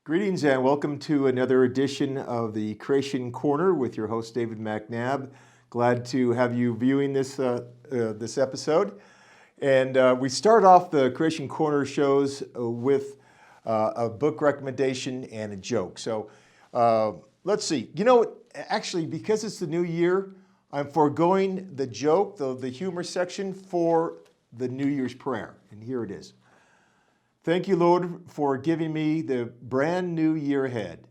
Greetings and welcome to another edition of the Creation Corner with your host David McNabb. Glad to have you viewing this episode. And we start off the Creation Corner shows with a book recommendation and a joke. So let's see. You know, actually, because it's the new year, I'm foregoing the joke, the humor section, for the New Year's prayer. And here it is. Thank you, Lord, for giving me the brand new year ahead.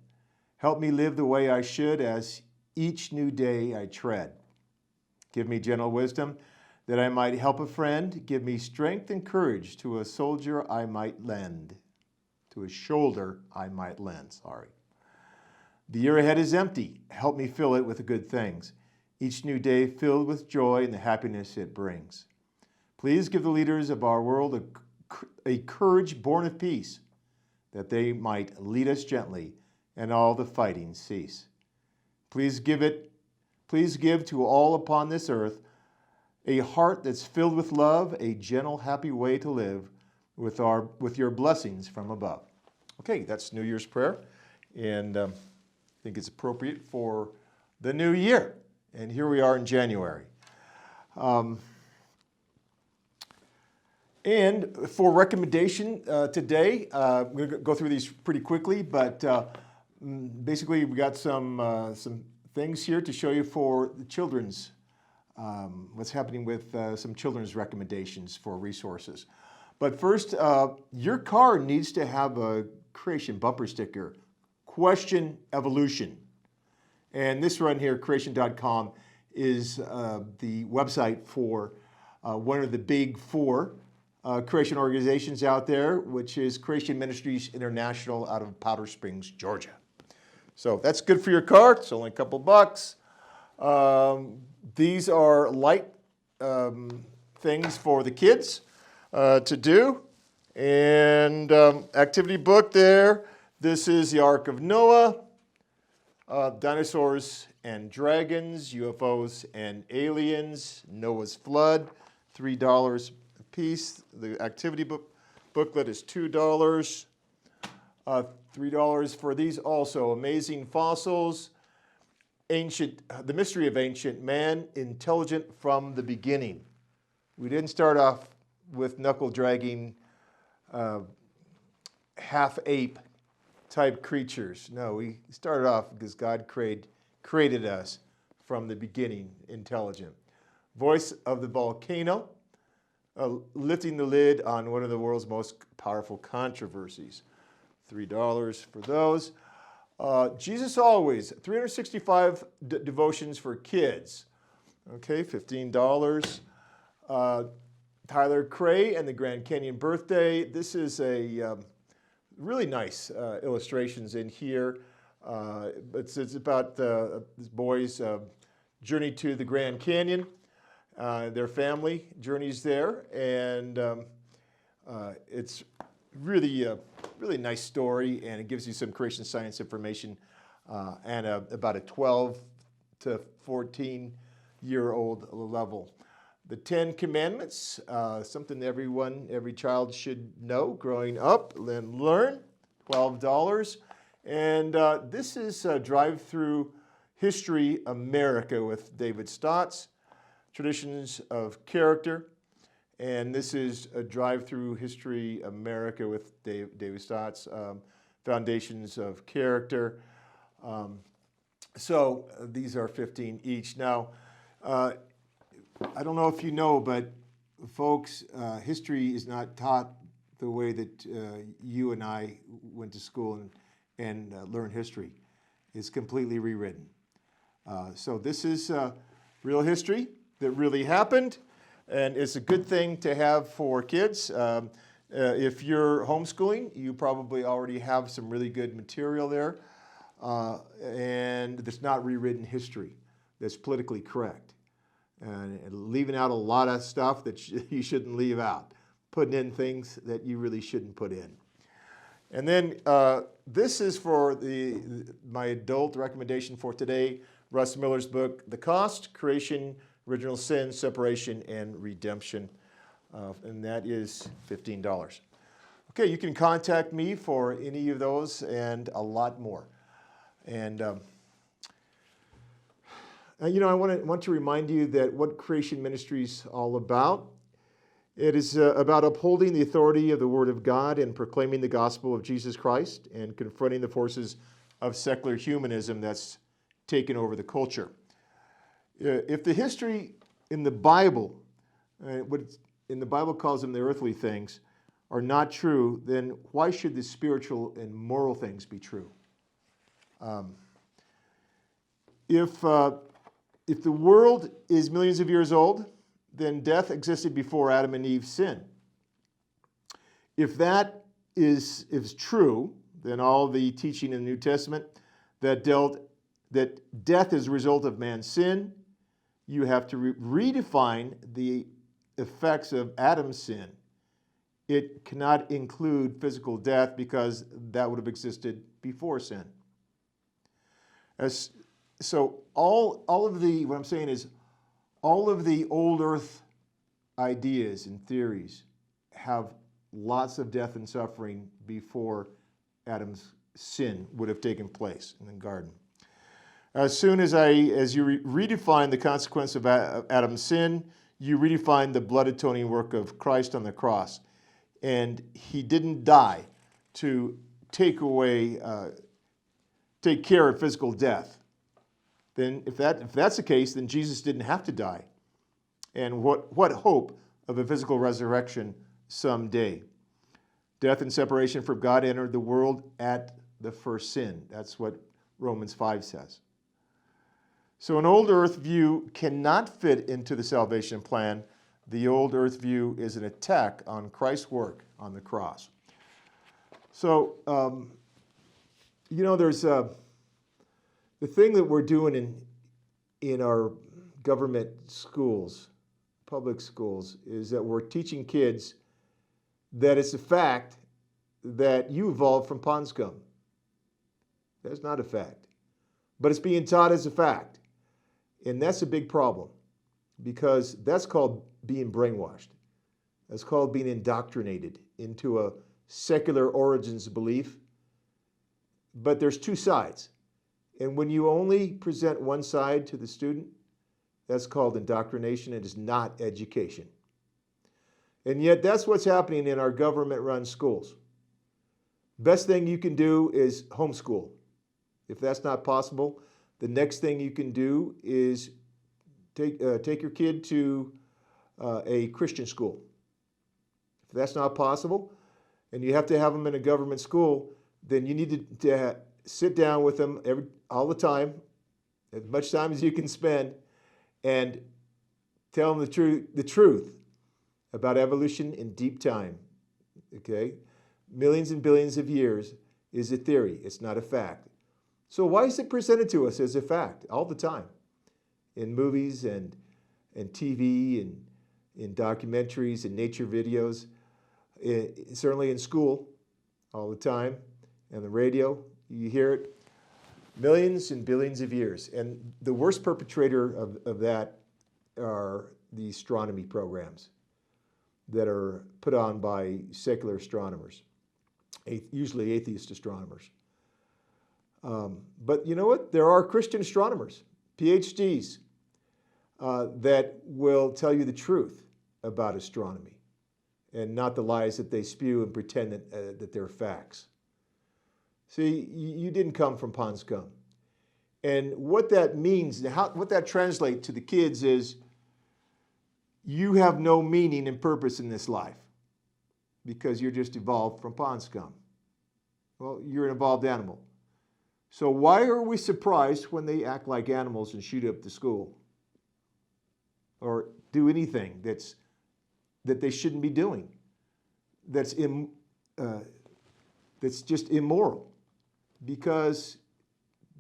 Help me live the way I should as each new day I tread. Give me gentle wisdom that I might help a friend. Give me strength and courage to a soldier I might lend. To a shoulder I might lend, sorry. The year ahead is empty. Help me fill it with good things. Each new day filled with joy and the happiness it brings. Please give the leaders of our world a courage born of peace, that they might lead us gently and all the fighting cease. Please give to all upon this earth a heart that's filled with love, a gentle, happy way to live with your blessings from above. Okay, that's New Year's prayer, and I think it's appropriate for the new year. And here we are in January. And for recommendation today, I'm going to go through these pretty quickly, but basically we got some things here to show you for the children's, what's happening with some children's recommendations for resources. But first, your car needs to have a Creation bumper sticker, Question Evolution. And this one here, creation.com, is the website for one of the big four Creation organizations out there, which is Creation Ministries International out of Powder Springs, Georgia. So that's good for your car. It's only a couple bucks. These are light things for the kids to do. And activity book there. This is the Ark of Noah, Dinosaurs and Dragons, UFOs and Aliens, Noah's Flood, $3 piece. The activity booklet is $2. $3 for these also. Amazing Fossils, The Mystery of Ancient Man, Intelligent from the Beginning. We didn't start off with knuckle-dragging, half-ape type creatures. No, we started off because God created us from the beginning, intelligent. Voice of the Volcano, lifting the lid on one of the world's most powerful controversies. $3 for those. Jesus Always, 365 devotions for kids. Okay, $15. Tyler Cray and the Grand Canyon Birthday. This is a really nice illustrations in here. It's about this boy's journey to the Grand Canyon. Their family journeys there, and it's really really nice story, and it gives you some creation science information and about a 12 to 14-year-old level. The 10 Commandments, something every child should know growing up and learn, $12. And this is Drive-Through History America with David Stotts. Traditions of Character, and this is a Drive-Through History America with David Stotts, Foundations of Character. So these are 15 each. Now, I don't know if you know, but folks, history is not taught the way that you and I went to school and learned history. It's completely rewritten. So this is real history that really happened, and it's a good thing to have for kids. If you're homeschooling, you probably already have some really good material there, and it's not rewritten history that's politically correct, and leaving out a lot of stuff that you shouldn't leave out, putting in things that you really shouldn't put in. And then this is for my adult recommendation for today, Russ Miller's book, The Cost, Creation, Original Sin, Separation, and Redemption. And that is $15. Okay, you can contact me for any of those and a lot more. And I want to remind you that what Creation Ministry is all about. It is about upholding the authority of the Word of God and proclaiming the gospel of Jesus Christ and confronting the forces of secular humanism that's taken over the culture. If the history in the Bible, what in the Bible calls them the earthly things, are not true, then why should the spiritual and moral things be true? If the world is millions of years old, then death existed before Adam and Eve's sin. If that is true, then all the teaching in the New Testament that death is a result of man's sin, you have to redefine the effects of Adam's sin. It cannot include physical death because that would have existed before sin. So all of the, what I'm saying is, all of the old earth ideas and theories have lots of death and suffering before Adam's sin would have taken place in the garden. As soon as you redefine the consequence of Adam's sin, you redefine the blood atoning work of Christ on the cross. And he didn't die to take care of physical death. Then if that's the case, then Jesus didn't have to die. And what hope of a physical resurrection someday? Death and separation from God entered the world at the first sin. That's what Romans 5 says. So an old earth view cannot fit into the salvation plan. The old earth view is an attack on Christ's work on the cross. So, there's the thing that we're doing in our government schools, public schools, is that we're teaching kids that it's a fact that you evolved from pond scum. That's not a fact. But it's being taught as a fact. And that's a big problem because that's called being brainwashed. That's called being indoctrinated into a secular origins belief. But there's two sides. And when you only present one side to the student, that's called indoctrination. It is not education. And yet that's what's happening in our government-run schools. Best thing you can do is homeschool. If that's not possible, the next thing you can do is take your kid to a Christian school. If that's not possible, and you have to have them in a government school, then you need to sit down with them all the time, as much time as you can spend, and tell them the truth about evolution in deep time. Okay? Millions and billions of years is a theory. It's not a fact. So why is it presented to us as a fact all the time? In movies and TV and in documentaries and nature videos, certainly in school all the time, and the radio, you hear it. Millions and billions of years. And the worst perpetrator of that are the astronomy programs that are put on by secular astronomers, usually atheist astronomers. But you know what? There are Christian astronomers, PhDs, that will tell you the truth about astronomy and not the lies that they spew and pretend that they're facts. See, you didn't come from pond scum. And what that means, what that translates to the kids is you have no meaning and purpose in this life because you're just evolved from pond scum. Well, you're an evolved animal. So why are we surprised when they act like animals and shoot up the school? Or do anything that they shouldn't be doing? That's just immoral. Because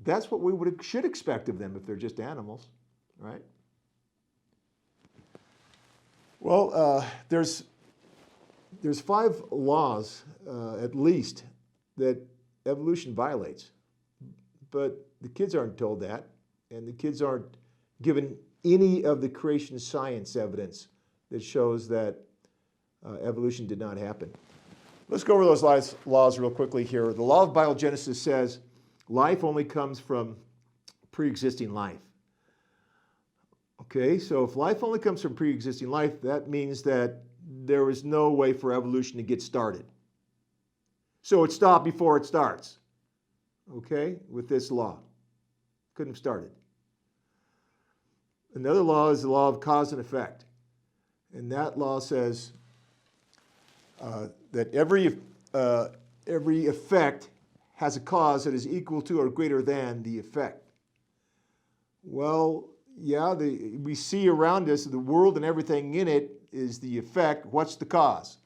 that's what we should expect of them if they're just animals, right? Well, there's 5 laws, at least, that evolution violates. But the kids aren't told that, and the kids aren't given any of the creation science evidence that shows that evolution did not happen. Let's go over those laws real quickly here. The law of biogenesis says life only comes from pre-existing life. Okay, so if life only comes from pre-existing life, that means that there is no way for evolution to get started. So it stopped before it starts. Okay, with this law. Couldn't have started. Another law is the law of cause and effect. And that law says that every effect has a cause that is equal to or greater than the effect. Well, yeah, we see around us the world and everything in it is the effect. What's the cause?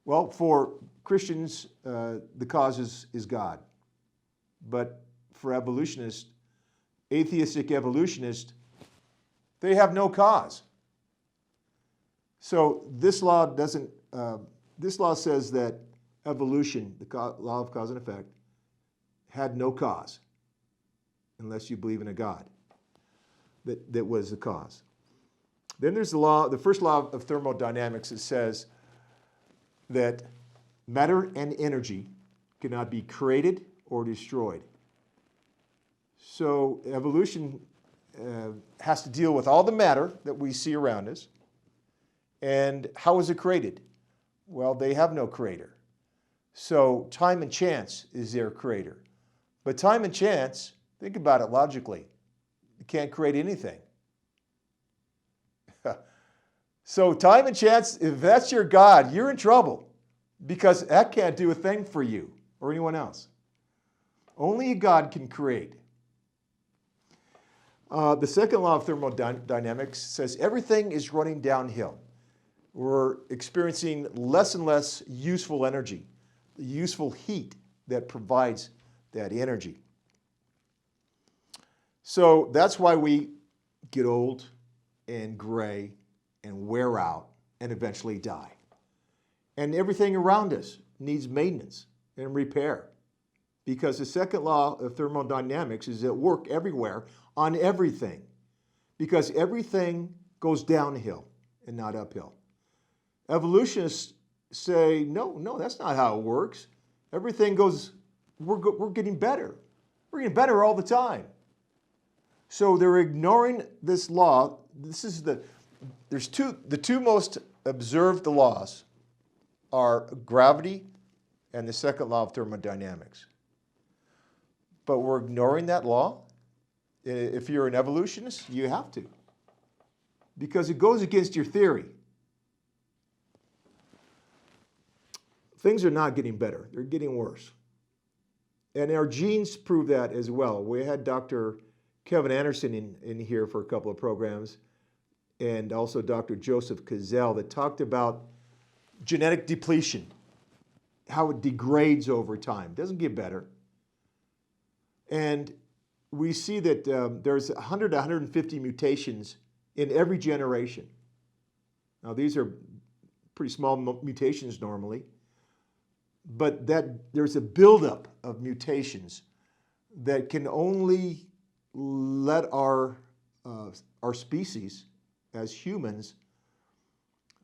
Well, for Christians, the cause is God. But for evolutionists, atheistic evolutionists, they have no cause. So this law doesn't. This law says that evolution, the law of cause and effect, had no cause, unless you believe in a God that was the cause. Then there's the first law of thermodynamics. It says that matter and energy cannot be created or destroyed. So evolution has to deal with all the matter that we see around us. And how is it created? Well, they have no creator. So time and chance is their creator. But time and chance, think about it logically, you can't create anything. So time and chance, if that's your God, you're in trouble, because that can't do a thing for you or anyone else. Only a God can create. The second law of thermodynamics says everything is running downhill. We're experiencing less and less useful energy, the useful heat that provides that energy. So that's why we get old and gray and wear out and eventually die. And everything around us needs maintenance and repair, because the second law of thermodynamics is at work everywhere on everything, because everything goes downhill and not uphill. Evolutionists say, no, that's not how it works. Everything goes, we're getting better. We're getting better all the time. So they're ignoring this law. The two most observed laws are gravity and the second law of thermodynamics. But we're ignoring that law. If you're an evolutionist, you have to, because it goes against your theory. Things are not getting better. They're getting worse. And our genes prove that as well. We had Dr. Kevin Anderson in here for a couple of programs, and also Dr. Joseph Cazell, that talked about genetic depletion, how it degrades over time. It doesn't get better. And we see that there's 100 to 150 mutations in every generation. Now, these are pretty small mutations normally, but there's a buildup of mutations that can only let our species as humans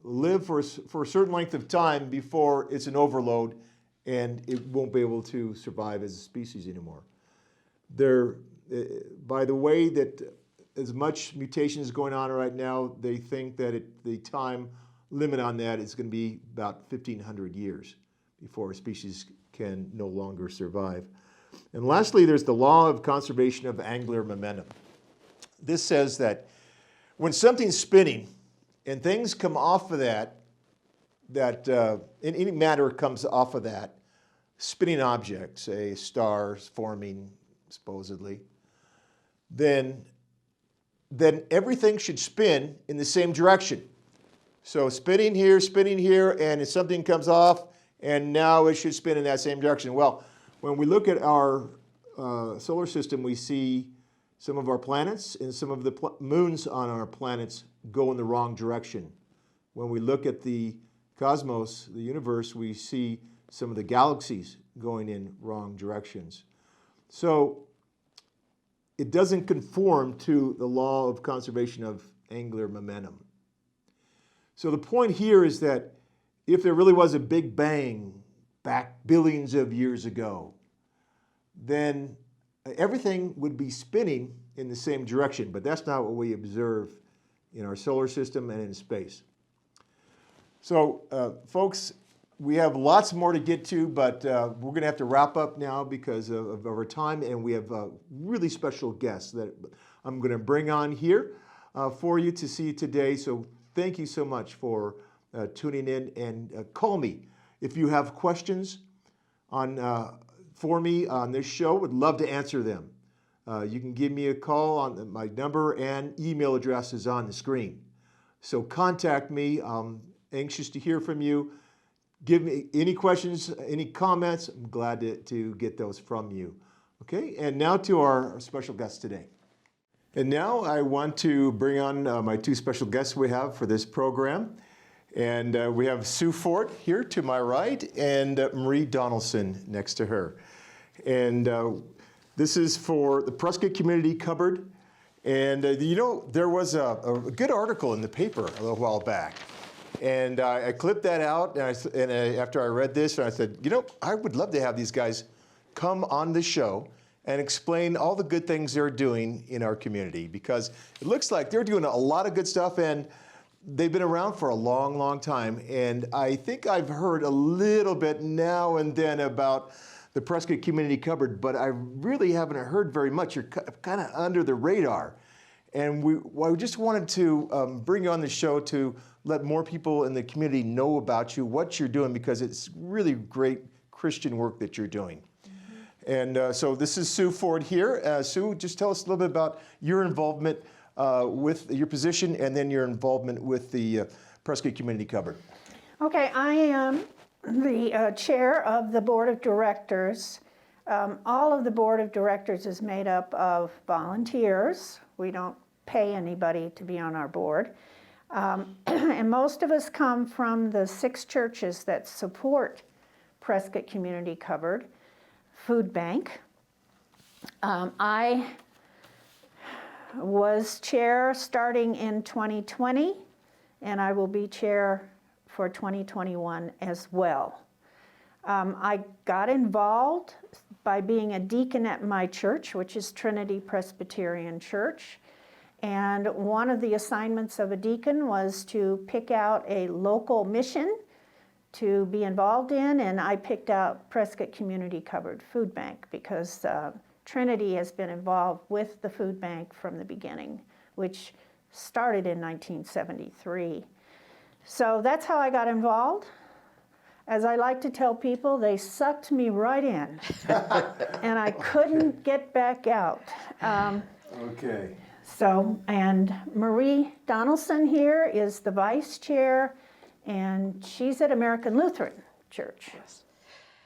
live for a certain length of time before it's an overload and it won't be able to survive as a species anymore. By the way that as much mutation is going on right now, they think that the time limit on that is going to be about 1,500 years before a species can no longer survive. And lastly, there's the law of conservation of angular momentum. This says that when something's spinning and things come off of that any matter comes off of that spinning object, say stars forming supposedly, then everything should spin in the same direction. So spinning here, and if something comes off, and now it should spin in that same direction. Well, when we look at our solar system, we see some of our planets and some of the moons on our planets go in the wrong direction. When we look at the cosmos, the universe, we see some of the galaxies going in wrong directions. So it doesn't conform to the law of conservation of angular momentum. So the point here is that if there really was a big bang back billions of years ago, then everything would be spinning in the same direction, but that's not what we observe in our solar system and in space. So, folks, we have lots more to get to, but we're going to have to wrap up now because of our time, and we have really special guests that I'm going to bring on here for you to see today. So thank you so much for tuning in, and call me if you have questions for me on this show. Would love to answer them. You can give me a call on my number, and email address is on the screen. So contact me. I'm anxious to hear from you. Give me any questions, any comments. I'm glad to get those from you. Okay, and now to our special guest today. And now I want to bring on my two special guests we have for this program. And we have Sue Fort here to my right, and Marie Donelson next to her. And this is for the Prescott Community Cupboard. And there was a good article in the paper a little while back. And I clipped that out, and after I read this, and I said, I would love to have these guys come on the show and explain all the good things they're doing in our community, because it looks like they're doing a lot of good stuff, and they've been around for a long, long time. And I think I've heard a little bit now and then about the Prescott Community Cupboard, but I really haven't heard very much. You're kind of under the radar. And we just wanted to bring you on the show to let more people in the community know about you, what you're doing, because it's really great Christian work that you're doing. And so this is Sue Ford here. Sue, just tell us a little bit about your involvement with your position, and then your involvement with the Prescott Community Cupboard. Okay, I am the chair of the board of directors. All of the board of directors is made up of volunteers. We don't pay anybody to be on our board. And most of us come from the 6 churches that support Prescott Community Cupboard Food Bank. I was chair starting in 2020, and I will be chair for 2021 as well. I got involved by being a deacon at my church, which is Trinity Presbyterian Church. And one of the assignments of a deacon was to pick out a local mission to be involved in, and I picked out Prescott Community Cupboard Food Bank because Trinity has been involved with the food bank from the beginning, which started in 1973. So that's how I got involved. As I like to tell people, they sucked me right in, and I couldn't get back out. Okay. So, and Marie Donelson here is the vice chair, and she's at American Lutheran Church. Yes.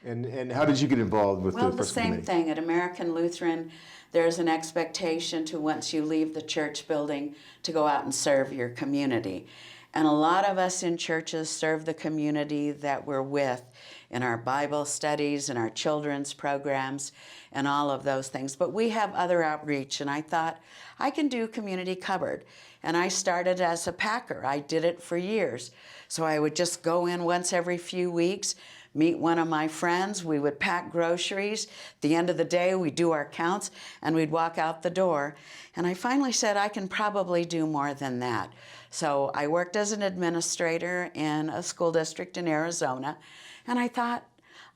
And how did you get involved with the Prescott same Community? thing. At American Lutheran, there's an expectation to, once you leave the church building, to go out and serve your community. And a lot of us in churches serve the community that we're with in our Bible studies and our children's programs and all of those things. But we have other outreach, and I thought, I can do Community Cupboard. And I started as a packer. I did it for years. So I would just go in once every few weeks, meet one of my friends, we would pack groceries. At the end of the day, we'd do our counts, and we'd walk out the door. And I finally said, I can probably do more than that. So I worked as an administrator in a school district in Arizona, and I thought,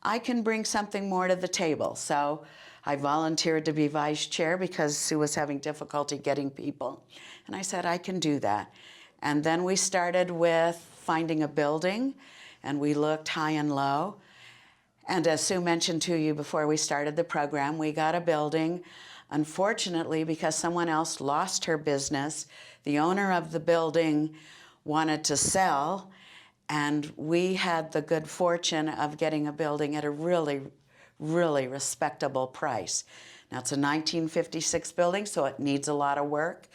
I can bring something more to the table. So I volunteered to be vice chair because Sue was having difficulty getting people. And I said, I can do that. And then we started with finding a building, and we looked high and low. And as Sue mentioned to you before we started the program, we got a building. Unfortunately, because someone else lost her business, the owner of the building wanted to sell, and we had the good fortune of getting a building at a really, really respectable price. Now, it's a 1956 building, so it needs a lot of work,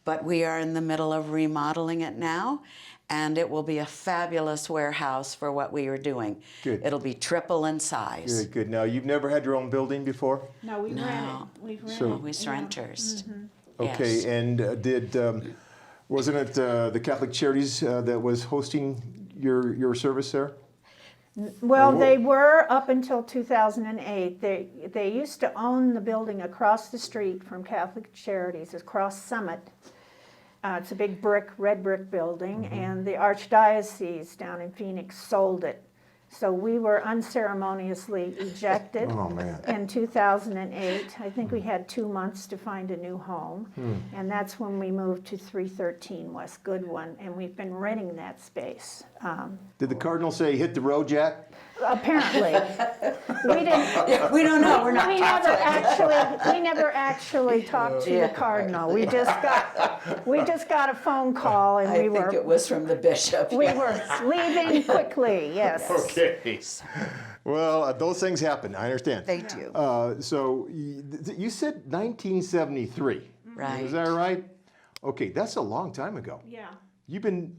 but we are in the middle of remodeling it now, and it will be a fabulous warehouse for what we are doing. Good. It'll be triple in size. Good, good. Now, you've never had your own building before? No, we No. ran it. We've ran So- it. Always renters. Okay, Yes. and wasn't it the Catholic Charities that was hosting your service there? Well, Or they were up until 2008. They used to own the building across the street from Catholic Charities, across Summit. It's a big red brick building, and the Archdiocese down in Phoenix sold it. So we were unceremoniously ejected Oh, man. in 2008. I think we had 2 months to find a new home, and that's when we moved to 313 West Goodwin, and we've been renting that space. Did the Cardinal say, hit the road, Jack? Apparently, we didn't. Yeah, we don't know. We're not We never actually talked to Yeah. the Cardinal. We just got a phone call, and I think it was from the bishop. we were leaving quickly. Yes. Okay. Well, those things happen. I understand. They do. So you said 1973. Right. Is that right? Okay, that's a long time ago. Yeah.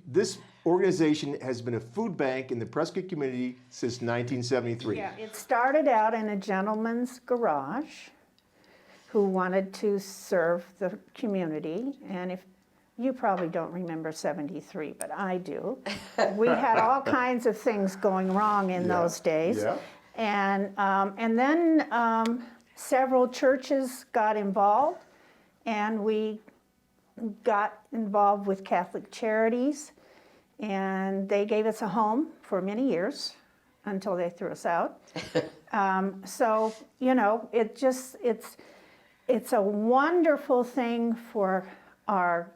This organization has been a food bank in the Prescott community since 1973. Yeah. It started out in a gentleman's garage who wanted to serve the community, and if you probably don't remember 73, but I do. We had all kinds of things going wrong in those days. Yeah. And then several churches got involved, and we got involved with Catholic Charities, and they gave us a home for many years until they threw us out. So, you know, it's a wonderful thing for our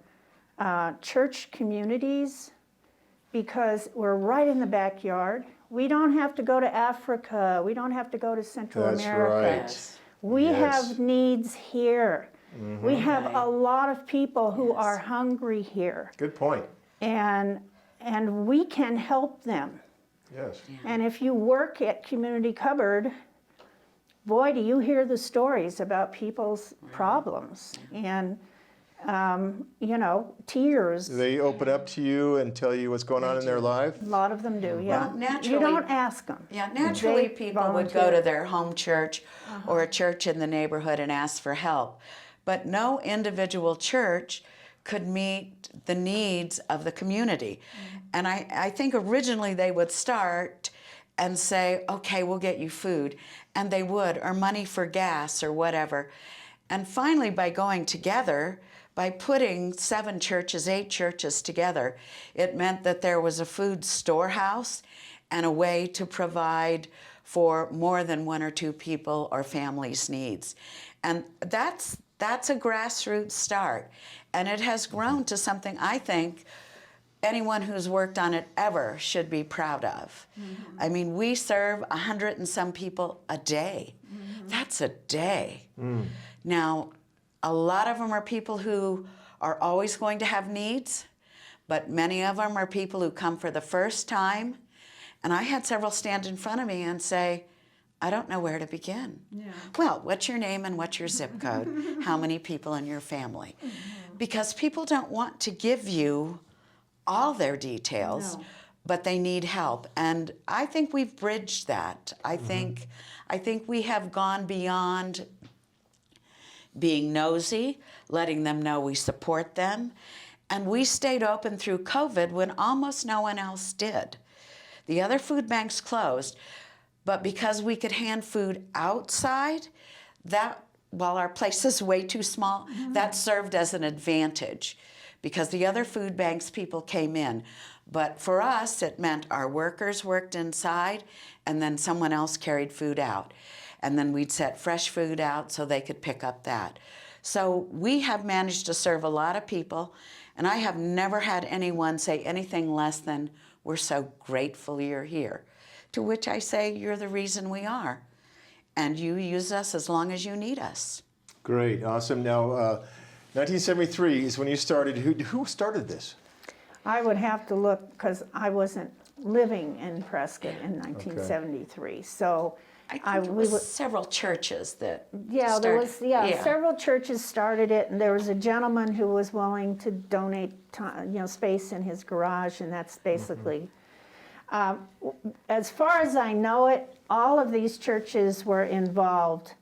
church communities because we're right in the backyard. We don't have to go to Africa. We don't have to go to Central That's America. right. Yes. We Yes. have needs here. We have a lot of people who Yes. are hungry here, Good point. and we can help them. Yes. And if you work at Community Cupboard, boy, do you hear the stories about people's problems and, you know, tears. They open up to you and tell you what's going on in their life? A lot of them do, yeah. Well, naturally- You don't ask them. Yeah, naturally They people would volunteer. go to their home church or a church in the neighborhood and ask for help. But no individual church could meet the needs of the community. And I think originally they would start and say, okay, we'll get you food. And they would, or money for gas or whatever. And finally, by going together, by putting 7 churches, 8 churches together, it meant that there was a food storehouse and a way to provide for more than 1 or 2 people or families' needs. And that's a grassroots start. And it has grown to something I think anyone who's worked on it ever should be proud of. I mean, we serve 100 and some people a day. That's a day. Now, a lot of them are people who are always going to have needs, but many of them are people who come for the first time. And I had several stand in front of me and say, I don't know where to begin. Well, what's your name and what's your zip code? How many people in your family? Because people don't want to give you all their details, but they need help. And I think we've bridged that. I think we have gone beyond being nosy, letting them know we support them. And we stayed open through COVID when almost no one else did. The other food banks closed, but because we could hand food outside, that, while our place is way too small, that served as an advantage because the other food banks, people came in. But for us, it meant our workers worked inside and then someone else carried food out. And then we'd set fresh food out so they could pick up that. So we have managed to serve a lot of people, and I have never had anyone say anything less than, we're so grateful you're here. To which I say, you're the reason we are. And you use us as long as you need us. Great, awesome. Now, 1973 is when you started. Who started this? I would have to look because I wasn't living in Prescott in 1973. So I think it we was were, several churches that yeah, there was started- several churches started it, and there was a gentleman who was willing to donate space in his garage, and that's basically. As far as I know it, all of these churches were involved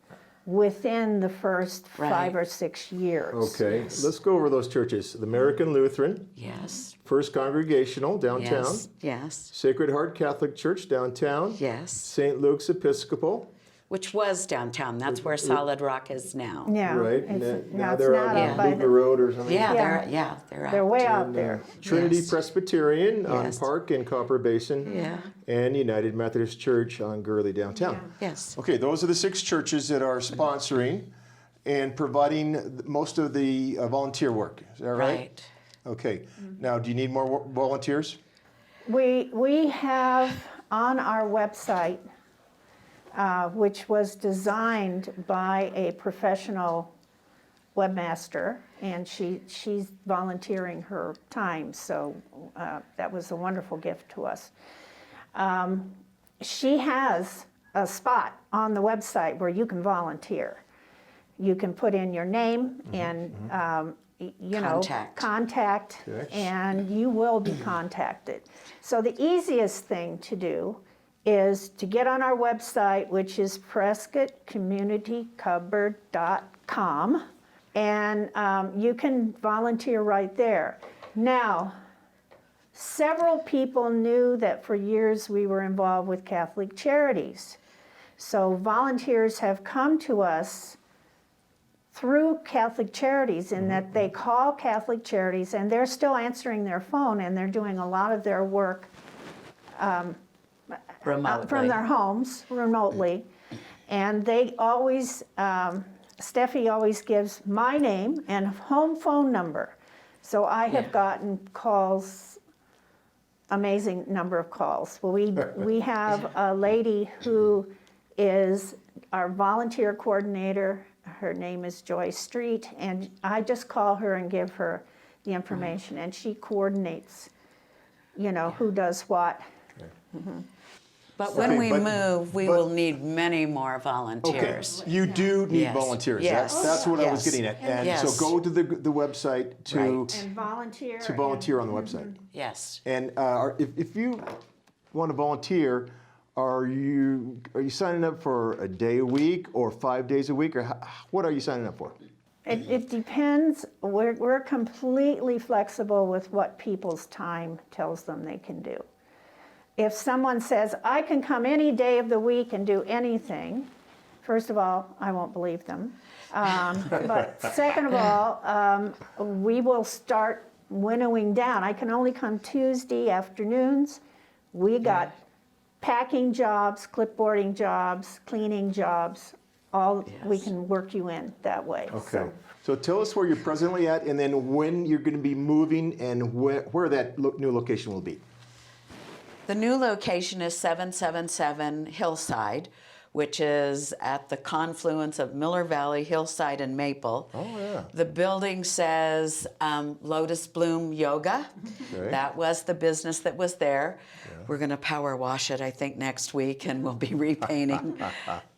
within the first Right. 5 or 6 years. Okay, let's go over those churches. The American Lutheran, Yes. First Congregational downtown, Yes. Yes. Sacred Heart Catholic Church downtown, Yes. St. Luke's Episcopal, Which was downtown. That's where Solid Rock is now. Yeah. right? And it's- now it's they're not on up by Booger Road or something. Yeah, Yeah. they're out. They're way out And, there. Trinity Yes. Presbyterian on Yes. Park and Copper Basin, Yeah. and United Methodist Church on Gurley downtown. Yes. Okay, those are the 6 churches that are sponsoring and providing most of the volunteer work. Is that right? Right. Okay. Now, do you need more volunteers? We have on our website, which was designed by a professional webmaster, and she's volunteering her time, so that was a wonderful gift to us. She has a spot on the website where you can volunteer. You can put in your name and contact, Okay. and you will be contacted. So the easiest thing to do is to get on our website, which is prescottcommunitycupboard.com, and you can volunteer right there. Now, several people knew that for years we were involved with Catholic Charities. So volunteers have come to us through Catholic Charities in that they call Catholic Charities and they're still answering their phone and they're doing a lot of their work Remotely. from their homes remotely. And they always, Steffi always gives my name and home phone number. So I have gotten calls, amazing number of calls. Well, we have a lady who is our volunteer coordinator. Her name is Joy Street, and I just call her and give her the information, and she coordinates, who does what. But when Okay, we but- move, we but- will need many more Okay, volunteers. you do need Yes. volunteers. Yes. That's what I was Yes. getting at. And Yes. so go to the website to Right. And volunteer. to volunteer on the website. Yes. And if you want to volunteer, are you signing up for a day a week or 5 days a week, or what are you signing up for? It depends. We're completely flexible with what people's time tells them they can do. If someone says, I can come any day of the week and do anything, first of all, I won't believe them. But second of all, we will start winnowing down. I can only come Tuesday afternoons. We got packing jobs, clipboarding jobs, cleaning jobs, we can work you in that way. Okay. So tell us where you're presently at, and then when you're going to be moving, and where that new location will be. The new location is 777 Hillside, which is at the confluence of Miller Valley, Hillside, and Maple. Oh, yeah. The building says Lotus Bloom Yoga. Okay. That was the business that was there. We're going to power wash it, I think, next week, and we'll be repainting.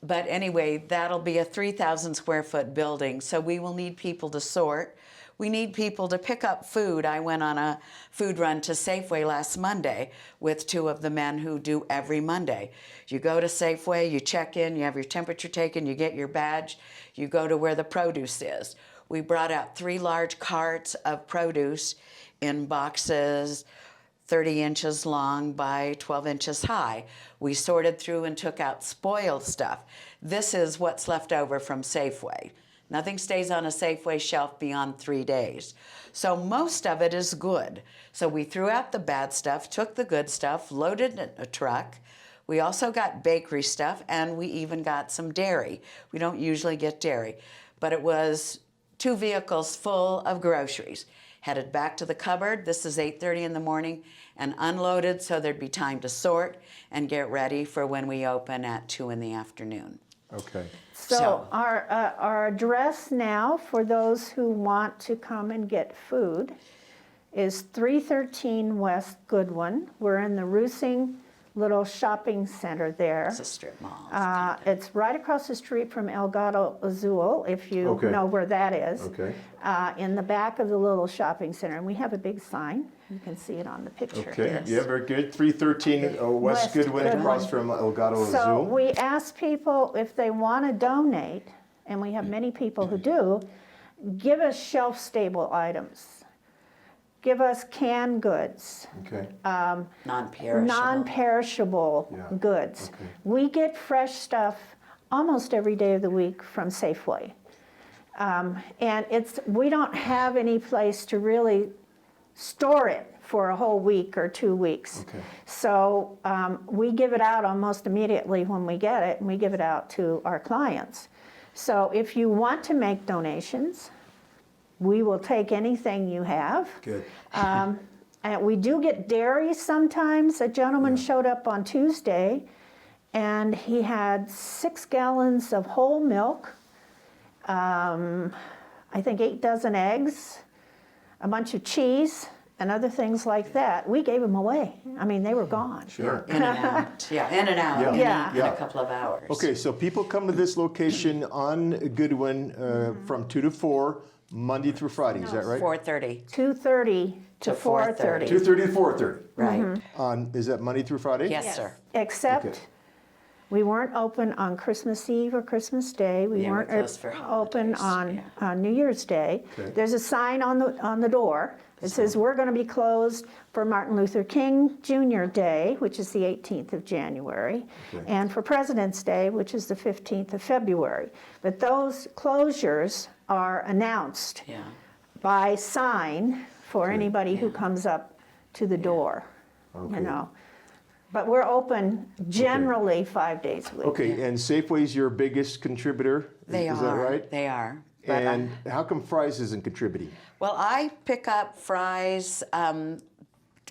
But anyway, that'll be a 3,000 square foot building, so we will need people to sort. We need people to pick up food. I went on a food run to Safeway last Monday with 2 of the men who do every Monday. You go to Safeway, you check in, you have your temperature taken, you get your badge, you go to where the produce is. We brought out 3 large carts of produce in boxes 30 inches long by 12 inches high. We sorted through and took out spoiled stuff. This is what's left over from Safeway. Nothing stays on a Safeway shelf beyond 3 days. So most of it is good. So we threw out the bad stuff, took the good stuff, loaded it in a truck. We also got bakery stuff, and we even got some dairy. We don't usually get dairy, but it was 2 vehicles full of groceries. Headed back to the cupboard. This is 8:30 in the morning, and unloaded so there'd be time to sort and get ready for when we open at 2 in the afternoon. Okay. So our address now for those who want to come and get food is 313 West Goodwin. We're in the Roosing little shopping center there. It's a strip mall. It's right across the street from El Gato Azul, if you Okay. know where that is. Okay. In the back of the little shopping center. And we have a big sign. You can see it on the picture Okay. here. Yeah, very good. 313 West West Goodwin, Goodwin. across from El Gato So Azul. we ask people if they want to donate, and we have many people who do, give us shelf-stable items. Give us canned goods, Okay. Non-perishable. non-perishable Yeah. goods. Okay. We get fresh stuff almost every day of the week from Safeway. And we don't have any place to really store it for a whole week or 2 weeks. Okay. So we give it out almost immediately when we get it, and we give it out to our clients. So if you want to make donations, we will take anything you have. Good. And we do get dairy sometimes. A gentleman showed up on Tuesday, and he had 6 gallons of whole milk, I think 8 dozen eggs, a bunch of cheese, and other things like that. We gave them away. I mean, they were gone. Sure. In and out. Yeah, in and out. Yeah. In Yeah. a couple of hours. Okay, so people come to this location on Goodwin from 2 to 4, Monday through Friday. Is that right? 4:30. 2:30 to To 4:30. 2:30 to 4:30. Right. Is that Monday through Friday? Yes, sir. Except Okay. we weren't open on Christmas Eve or Christmas Day. We Yeah, we're weren't closed for open holidays, on New Year's Day. Okay. There's a sign on the door that says we're going to be closed for Martin Luther King Jr. Day, which is the 18th of January, Okay. and for President's Day, which is the 15th of February. But those closures are announced Yeah. by sign for anybody who comes up to the door, Okay. you know. But we're open generally 5 days a week. Okay, and Safeway's your biggest contributor? They is are. that right? They are. But, And how come Fry's isn't contributing? well, I pick up Fry's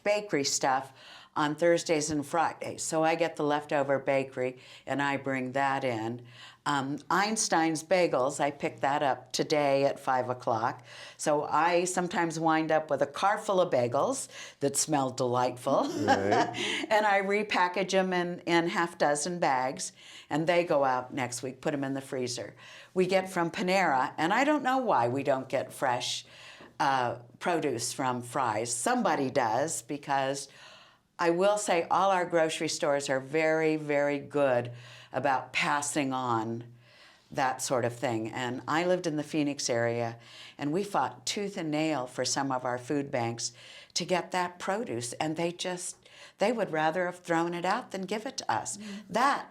bakery stuff on Thursdays and Fridays. So I get the leftover bakery and I bring that in. Einstein's Bagels, I picked that up today at 5 o'clock. So I sometimes wind up with a car full of bagels that smell delightful. Right. And I repackage them in half dozen bags, and they go out next week, put them in the freezer. We get from Panera, and I don't know why we don't get fresh produce from Fry's. Somebody does, because I will say all our grocery stores are very, very good about passing on that sort of thing. And I lived in the Phoenix area, and we fought tooth and nail for some of our food banks to get that produce, and they would rather have thrown it out than give it to us. That's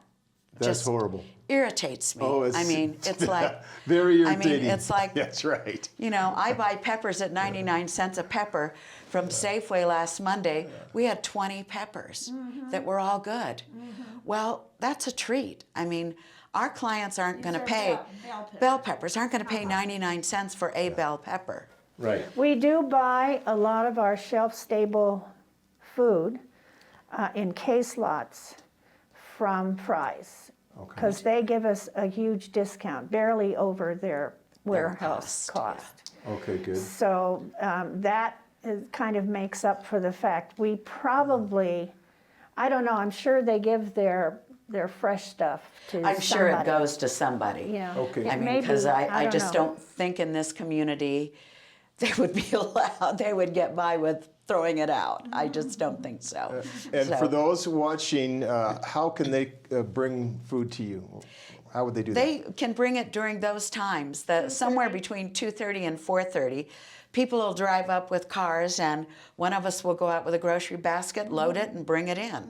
just horrible. irritates me. Oh, it's, I mean, it's like very I mean, irritating. it's like That's right. you know, I buy peppers at 99 cents a pepper from Safeway last Monday. We had 20 peppers that were all good. Well, that's a treat. I mean, our clients aren't going to pay, bell peppers aren't going to pay 99 cents for a bell pepper. Right. We do buy a lot of our shelf-stable food in case lots from Fry's, Okay. because they give us a huge discount, barely over their warehouse cost, cost. Okay, good. So that kind of makes up for the fact we probably, I don't know, I'm sure they give their fresh stuff to I'm sure it somebody. goes to somebody. Yeah. Okay. I mean, Maybe, because I don't just know. don't think in this community they would be allowed, they would get by with throwing it out. I just don't think so. And So for those watching, how can they bring food to you? How would they do they can bring it during those times, somewhere between 2:30 and 4:30. People will drive up with cars, and one of us will go out with a grocery basket, load it, and bring it in.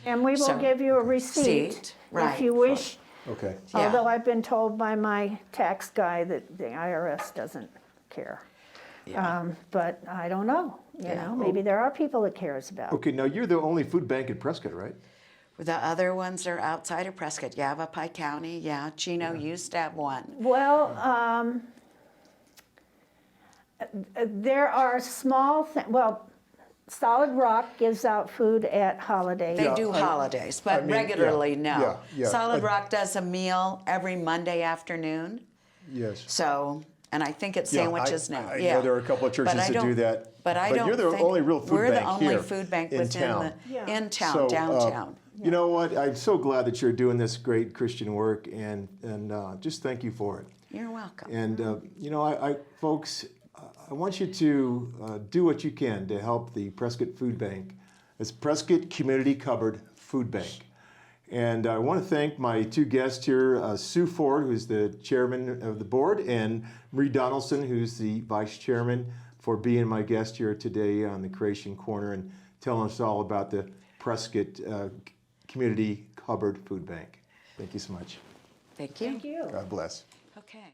And we will So, give you a receipt if right, you wish. that? Okay. Yeah. Although I've been told by my tax guy that the IRS doesn't care. Yeah. But I don't know, you know, maybe there are people it cares about. Okay, now you're the only food bank in Prescott, right? The other ones are outside of Prescott. Yavapai County, yeah. Chino used to have one. Well, there are small things, well, Solid Rock gives out food at holidays. They do holidays, but I mean, regularly, yeah, no. yeah. Solid Rock does a meal every Monday afternoon. Yes. So, and I think it's Yeah, sandwiches I now. know there are a couple of churches But I that do don't- that. But I But don't you're the think only real food we're bank the only here food bank in within town. in town, So, downtown. You know what? I'm so glad that you're doing this great Christian work, and just thank you for it. You're welcome. And you know, I folks, I want you to do what you can to help the Prescott Food Bank. It's Prescott Community Cupboard Food Bank. And I want to thank my two guests here, Sue Ford, who's the chairman of the board, and Marie Donelson, who's the vice chairman, for being my guest here today on the Creation Corner and telling us all about the Prescott Community Hubbard Food Bank. Thank you so much. Thank you. Thank you. God bless. Okay.